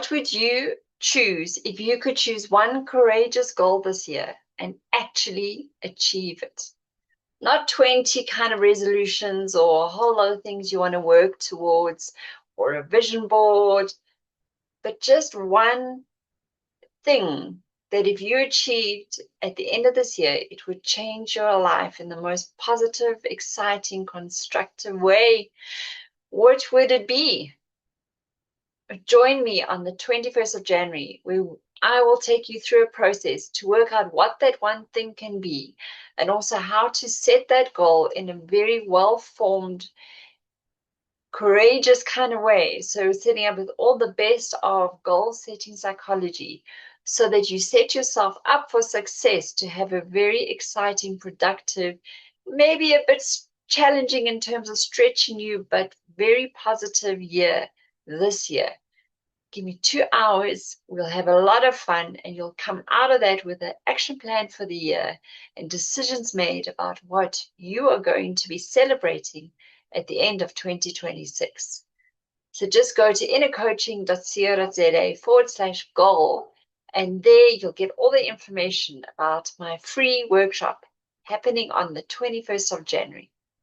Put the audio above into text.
What would you choose if you could choose one courageous goal this year and actually achieve it? Not 20 kind of resolutions or a whole lot of things you want to work towards or a vision board, but just one thing that if you achieved at the end of this year, it would change your life in the most positive, exciting, constructive way. What would it be? Join me on the 21st of January, where I will take you through a process to work out what that one thing can be, and also how to set that goal in a very well-formed, courageous kind of way. So setting up with all the best of goal-setting psychology so that you set yourself up for success to have a very exciting, productive, maybe a bit challenging in terms of stretching you, but very positive year this year. Give me 2 hours. We'll have a lot of fun, and you'll come out of that with an action plan for the year and decisions made about what you are going to be celebrating at the end of 2026. So just go to innercoaching.co.za/goal, and there you'll get all the information about my free workshop happening on the 21st of January.